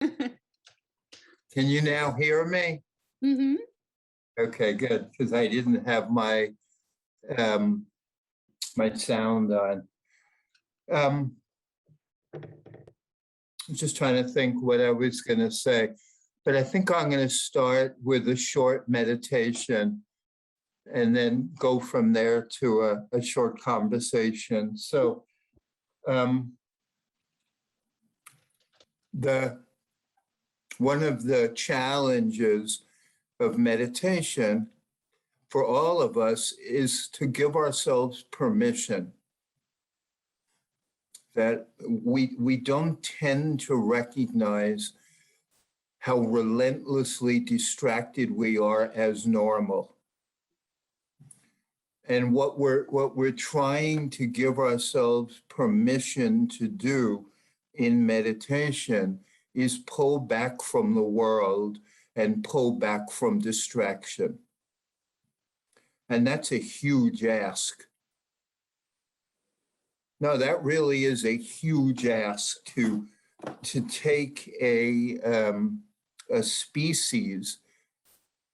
Can you now hear me? Mm-hmm. Okay, good, because I didn't have my my sound on. I'm just trying to think what I was going to say, but I think I'm going to start with a short meditation and then go from there to a short conversation. So one of the challenges of meditation for all of us is to give ourselves permission that we don't tend to recognize how relentlessly distracted we are as normal. And what we're trying to give ourselves permission to do in meditation is pull back from the world and pull back from distraction. And that's a huge ask. No, that really is a huge ask to take a species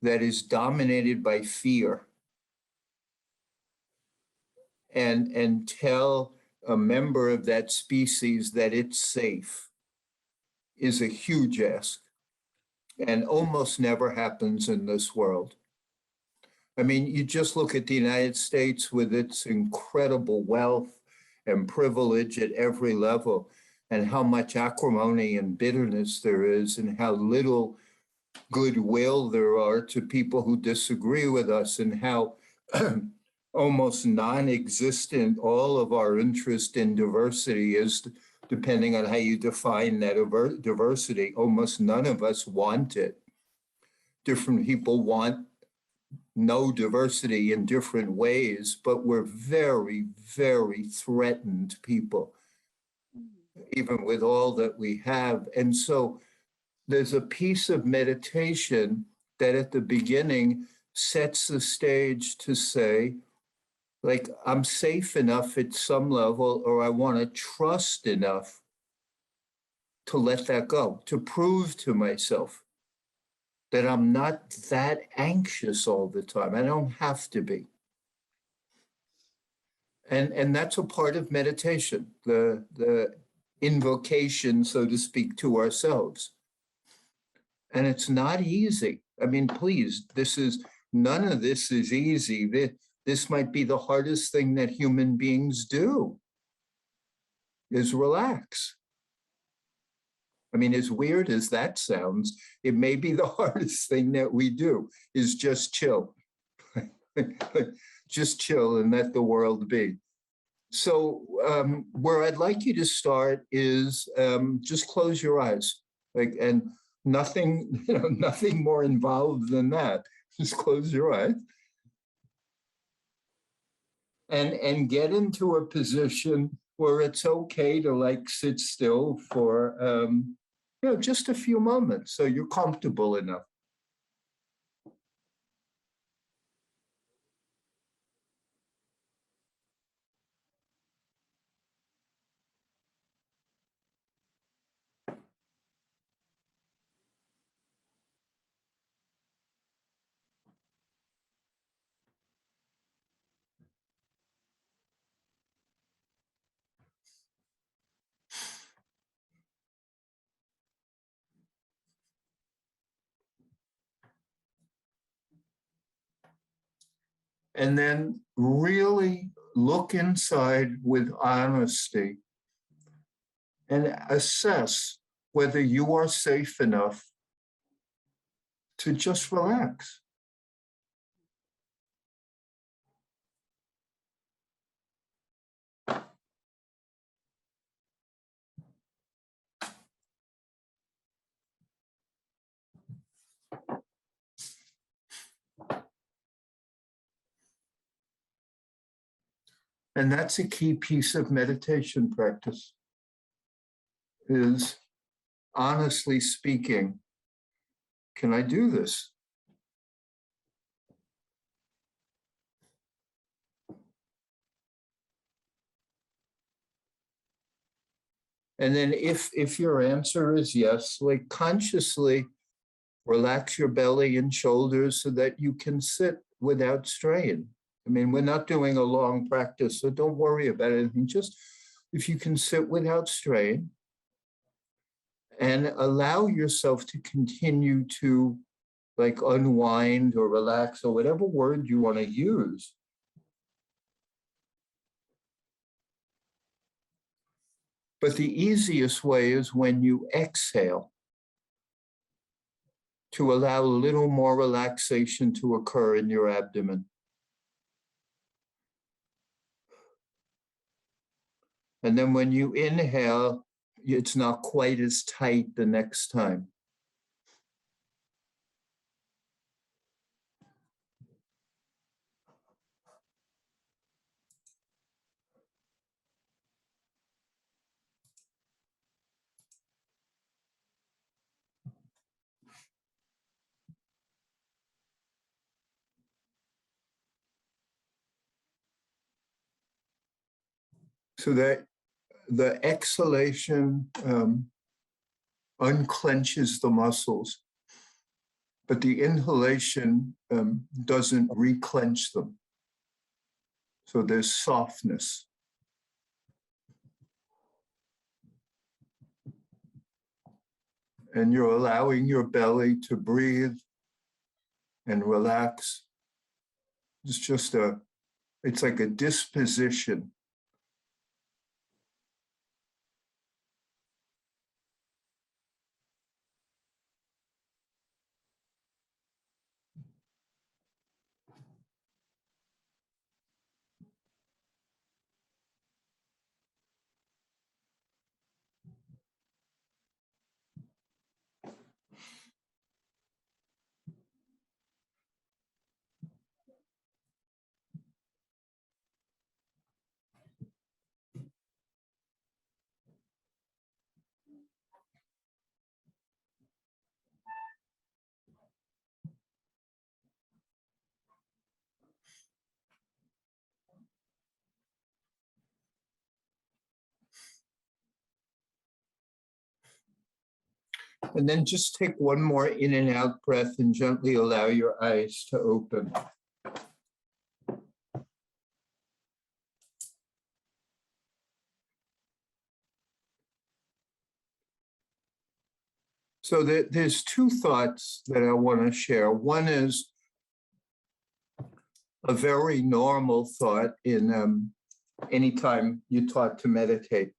that is dominated by fear and tell a member of that species that it's safe is a huge ask and almost never happens in this world. I mean, you just look at the United States with its incredible wealth and privilege at every level, and how much acrimony and bitterness there is, and how little goodwill there are to people who disagree with us, and how almost non-existent all of our interest in diversity is, depending on how you define that diversity. Almost none of us want it. Different people want no diversity in different ways, but we're very, very threatened people, even with all that we have. And so there's a piece of meditation that at the beginning sets the stage to say, like, I'm safe enough at some level, or I want to trust enough to let that go, to prove to myself that I'm not that anxious all the time. I don't have to be. And that's a part of meditation, the invocation, so to speak, to ourselves. And it's not easy. I mean, please, none of this is easy. This might be the hardest thing that human beings do, is relax. I mean, as weird as that sounds, it may be the hardest thing that we do, is just chill. Just chill and let the world be. So where I'd like you to start is just close your eyes, and nothing, nothing more involved than that. Just close your eyes and get into a position where it's okay to sit still for just a few moments, so you're comfortable enough. And then really look inside with honesty and assess whether you are safe enough to just relax. And that's a key piece of meditation practice, is honestly speaking, can I do this? And then if your answer is yes, like consciously relax your belly and shoulders so that you can sit without strain. I mean, we're not doing a long practice, so don't worry about anything. Just if you can sit without strain and allow yourself to continue to like unwind or relax or whatever word you want to use. But the easiest way is when you exhale to allow a little more relaxation to occur in your abdomen. And then when you inhale, it's not quite as tight the next time. So that the exhalation unclenches the muscles, but the inhalation doesn't reclench them. So there's softness. And you're allowing your belly to breathe and relax. It's like a disposition. And then just take one more in and out breath and gently allow your eyes to open. So there's two thoughts that I want to share. One is a very normal thought in anytime you're taught to meditate,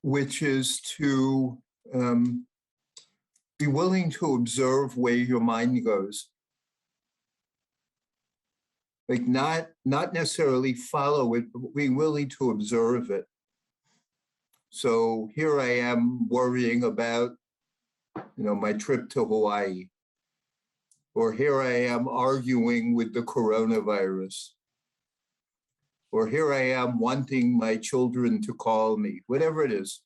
which is to be willing to observe where your mind goes. Like not necessarily follow it, but be willing to observe it. So here I am worrying about, my trip to Hawaii. Or here I am arguing with the coronavirus. Or here I am wanting my children to call me, whatever it is.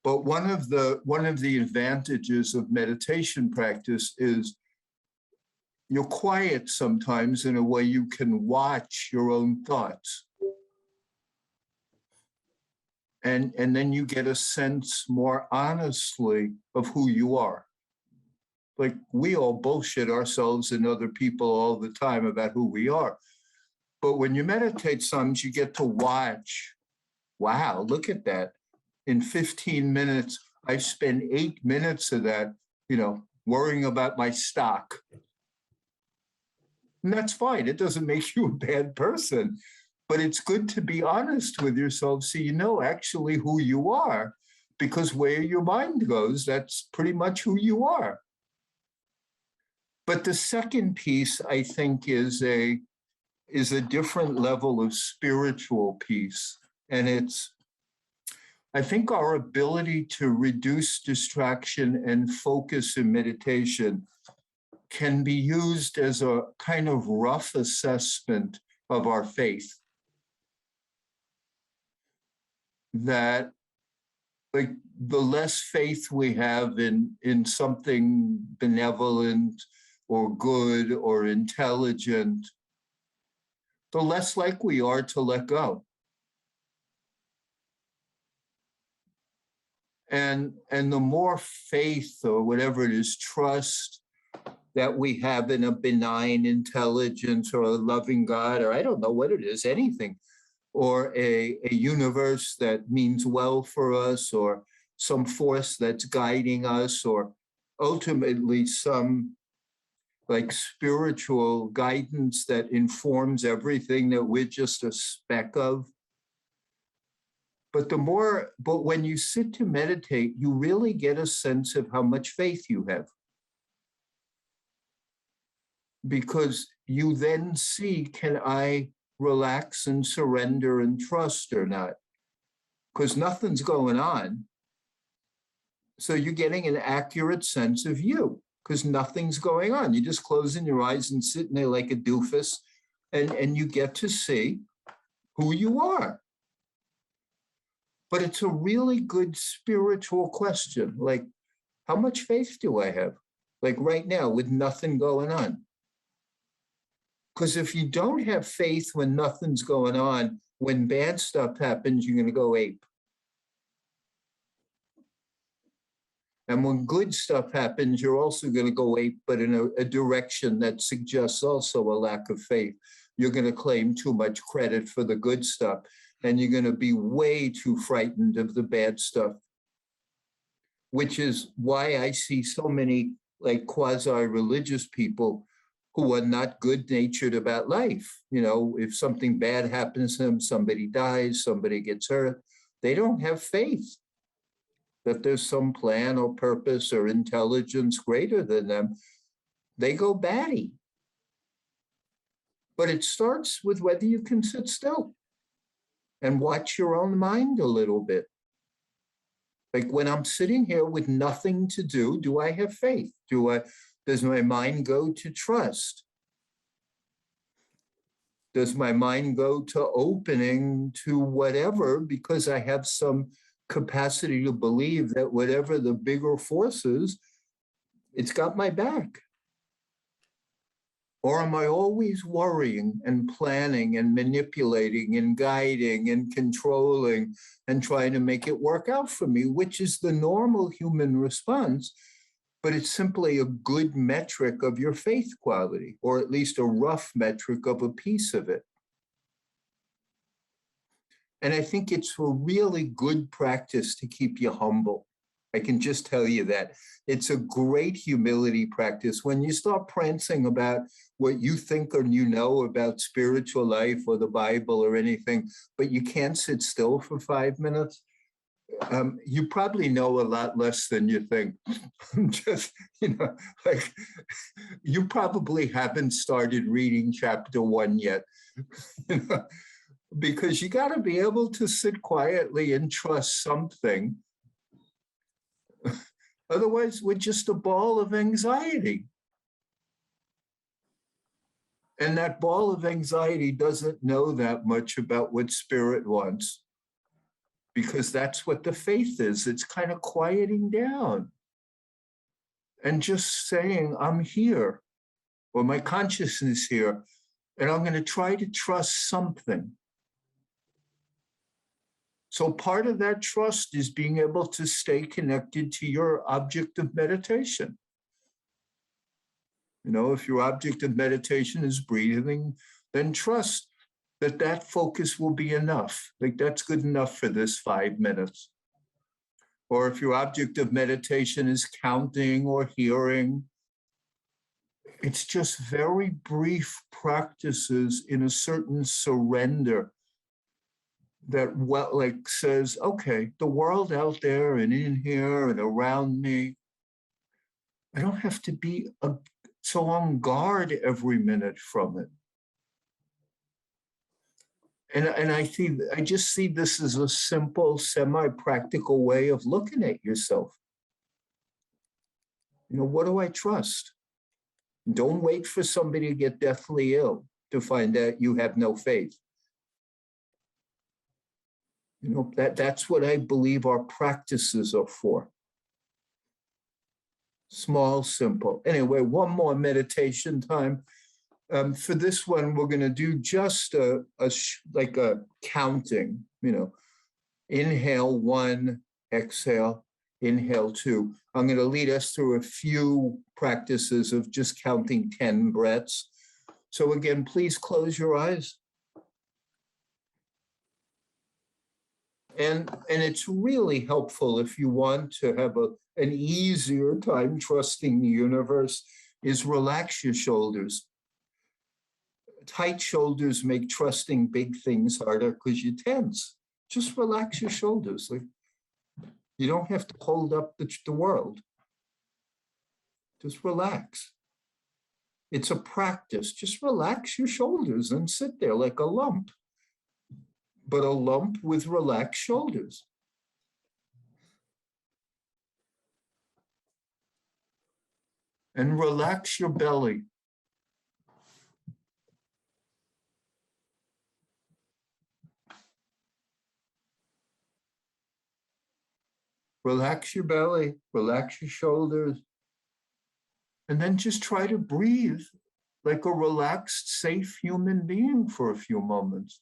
But one of the advantages of meditation practice is you're quiet sometimes in a way you can watch your own thoughts. And then you get a sense more honestly of who you are. Like we all bullshit ourselves and other people all the time about who we are. But when you meditate sometimes you get to watch, wow, look at that. In 15 minutes, I spend 8 minutes of that, worrying about my stock. And that's fine. It doesn't make you a bad person. But it's good to be honest with yourself so you know actually who you are. Because where your mind goes, that's pretty much who you are. But the second piece, I think, is a different level of spiritual peace. And I think our ability to reduce distraction and focus in meditation can be used as a kind of rough assessment of our faith. That like the less faith we have in something benevolent or good or intelligent, the less likely we are to let go. And the more faith or whatever it is, trust that we have in a benign intelligence or a loving God, or I don't know what it is, anything, or a universe that means well for us, or some force that's guiding us, or ultimately some like spiritual guidance that informs everything that we're just a speck of. But when you sit to meditate, you really get a sense of how much faith you have. Because you then see, can I relax and surrender and trust or not? Because nothing's going on. So you're getting an accurate sense of you because nothing's going on. You're just closing your eyes and sitting there like a doofus, and you get to see who you are. But it's a really good spiritual question. Like, how much faith do I have? Like right now with nothing going on. Because if you don't have faith when nothing's going on, when bad stuff happens, you're going to go ape. And when good stuff happens, you're also going to go ape, but in a direction that suggests also a lack of faith. You're going to claim too much credit for the good stuff, and you're going to be way too frightened of the bad stuff, which is why I see so many like quasi-religious people who are not good-natured about life. You know, if something bad happens to them, somebody dies, somebody gets hurt, they don't have faith that there's some plan or purpose or intelligence greater than them. They go batty. But it starts with whether you can sit still and watch your own mind a little bit. Like when I'm sitting here with nothing to do I have faith? Does my mind go to trust? Does my mind go to opening to whatever because I have some capacity to believe that whatever the bigger force is, it's got my back? Or am I always worrying and planning and manipulating and guiding and controlling and trying to make it work out for me, which is the normal human response, but it's simply a good metric of your faith quality, or at least a rough metric of a piece of it. And I think it's a really good practice to keep you humble. I can just tell you that. It's a great humility practice. When you start prancing about what you think or you know about spiritual life or the Bible or anything, but you can't sit still for 5 minutes, you probably know a lot less than you think. Just, like you probably haven't started reading chapter 1 yet. Because you got to be able to sit quietly and trust something. Otherwise, we're just a ball of anxiety. And that ball of anxiety doesn't know that much about what spirit wants, because that's what the faith is. It's kind of quieting down and just saying, I'm here, or my consciousness here, and I'm going to try to trust something. So part of that trust is being able to stay connected to your object of meditation. If your object of meditation is breathing, then trust that that focus will be enough. Like that's good enough for this 5 minutes. Or if your object of meditation is counting or hearing, it's just very brief practices in a certain surrender that says, okay, the world out there and in here and around me, I don't have to be so on guard every minute from it. And I just see this as a simple, semi-practical way of looking at yourself. What do I trust? Don't wait for somebody to get deathly ill to find out you have no faith. That's what I believe our practices are for. Small, simple. Anyway, one more meditation time. For this one, we're going to do just a counting, inhale 1, exhale inhale 2. I'm going to lead us through a few practices of just counting 10 breaths. So again, please close your eyes. And it's really helpful if you want to have an easier time trusting the universe, is relax your shoulders. Tight shoulders make trusting big things harder because you tense. Just relax your shoulders. Like, you don't have to hold up the world. Just relax. It's a practice. Just relax your shoulders and sit there like a lump, but a lump with relaxed shoulders. And relax your belly. Relax your belly, relax your shoulders, and then just try to breathe like a relaxed, safe human being for a few moments.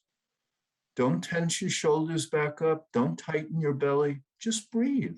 Don't tense your shoulders back up. Don't tighten your belly. Just breathe.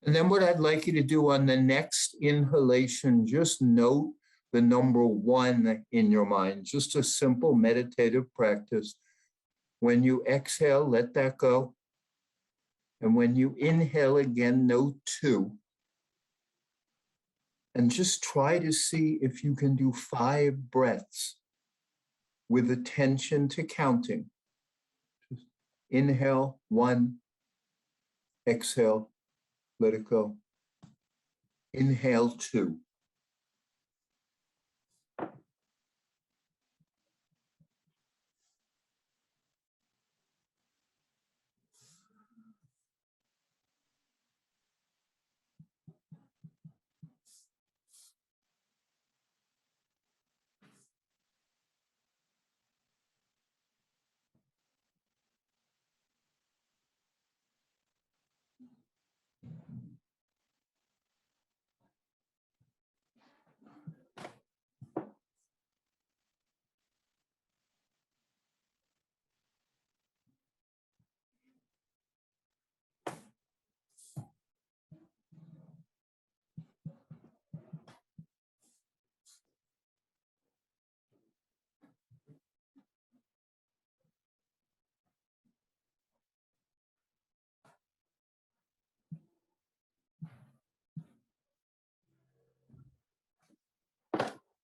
And then what I'd like you to do on the next inhalation, just note the number 1 in your mind, just a simple meditative practice. When you exhale, let that go. And when you inhale again, note 2. And just try to see if you can do 5 breaths with attention to counting. Just inhale, 1, exhale, let it go. Inhale, 2.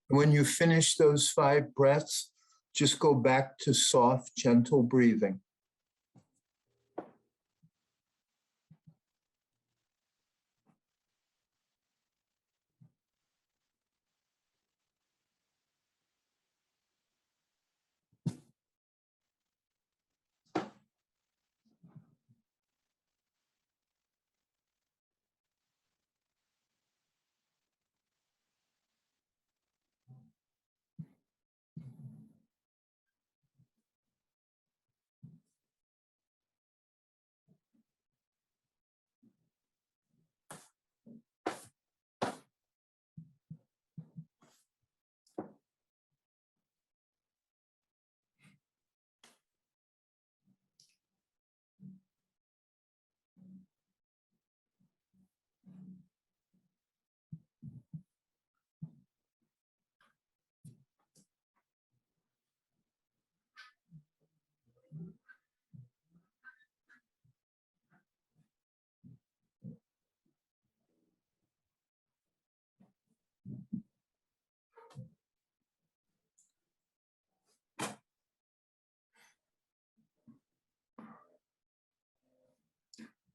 When you finish those 5 breaths, just go back to soft, gentle breathing.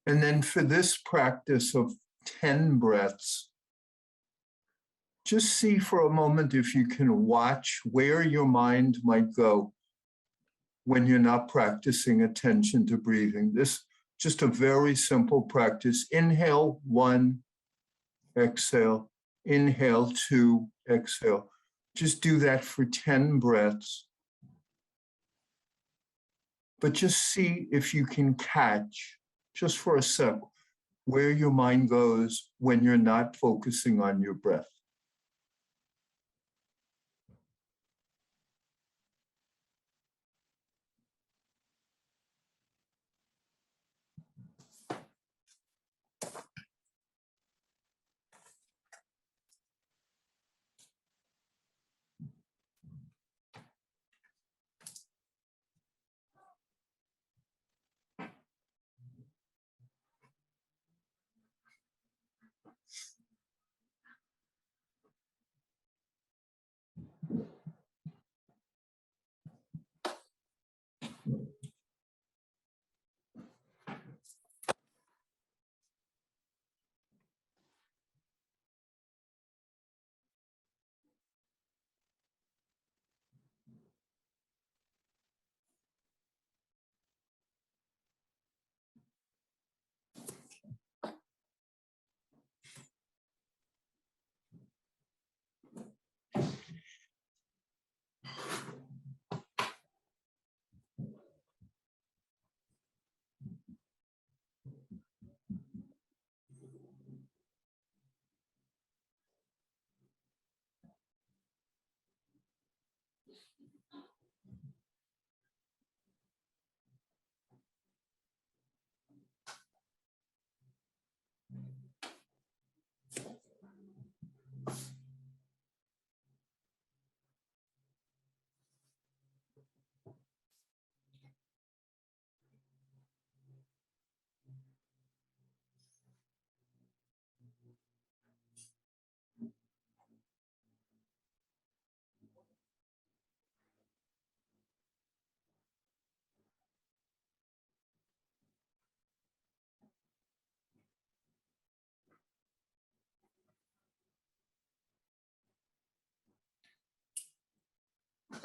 And then for this practice of 10 breaths, just see for a moment if you can watch where your mind might go when you're not practicing attention to breathing. This just a very simple practice. Inhale, 1, exhale. Inhale, 2, exhale. Just do that for 10 breaths. But just see if you can catch, just for a sec, where your mind goes when you're not focusing on your breath.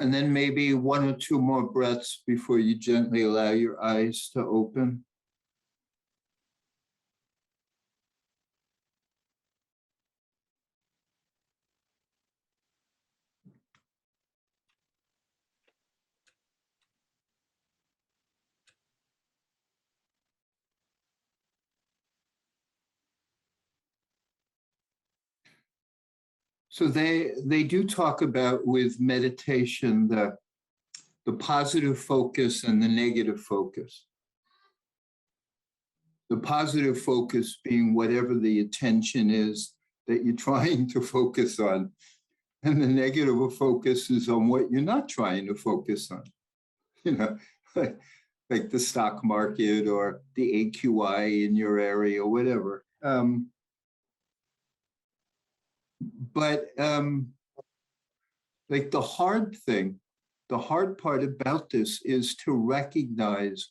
And then maybe 1 or 2 more breaths before you gently allow your eyes to open. So they do talk about with meditation the positive focus and the negative focus. The positive focus being whatever the attention is that you're trying to focus on. And the negative focus is on what you're not trying to focus on. You know, like the stock market or the AQI in your area or whatever. But like the hard part about this is to recognize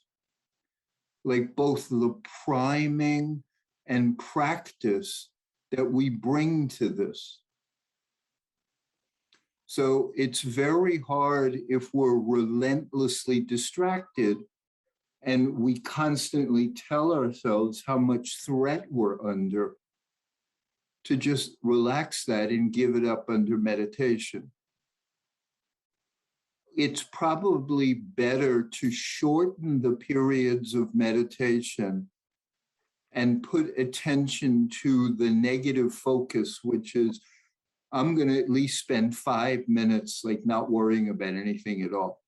like both the priming and practice that we bring to this. So it's very hard if we're relentlessly distracted and we constantly tell ourselves how much threat we're under, to just relax that and give it up under meditation. It's probably better to shorten the periods of meditation and put attention to the negative focus, which is, I'm going to at least spend 5 minutes like not worrying about anything at all.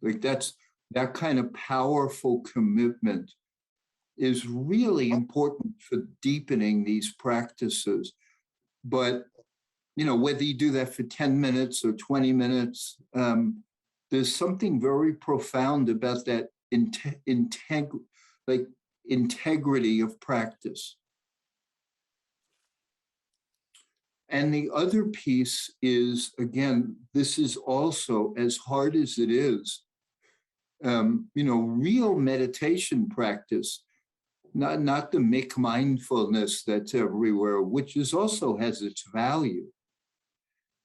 Like that kind of powerful commitment is really important for deepening these practices. But, you know, whether you do that for 10 minutes or 20 minutes, there's something very profound about that integrity of practice. And the other piece is, again, this is also, as hard as it is, you know, real meditation practice not the Mick mindfulness that's everywhere, which is also has its value.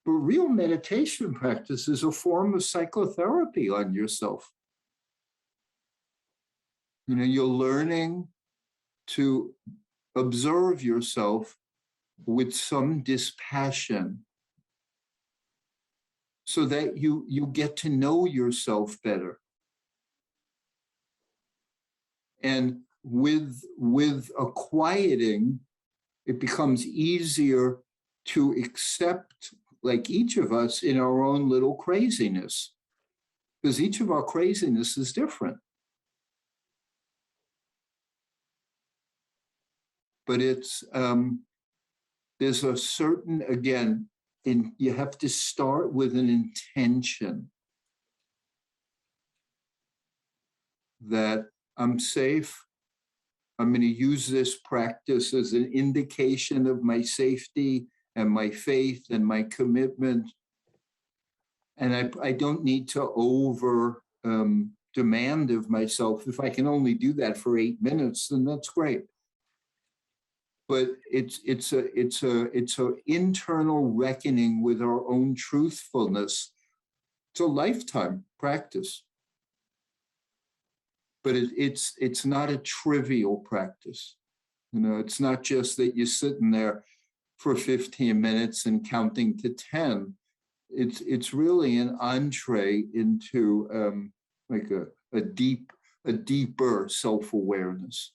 But real meditation practice is a form of psychotherapy on yourself. You're learning to observe yourself with some dispassion so that you get to know yourself better. And with a quieting, it becomes easier to accept, like each of us, in our own little craziness, because each of our craziness is different. But there's a certain, again, you have to start with an intention that I'm safe. I'm going to use this practice as an indication of my safety and my faith and my commitment. And I don't need to over demand of myself. If I can only do that for 8 minutes, then that's great. But it's a internal reckoning with our own truthfulness. It's a lifetime practice. But it's not a trivial practice. It's not just that you're sitting there for 15 minutes and counting to 10. It's really an entree into like a deeper self-awareness.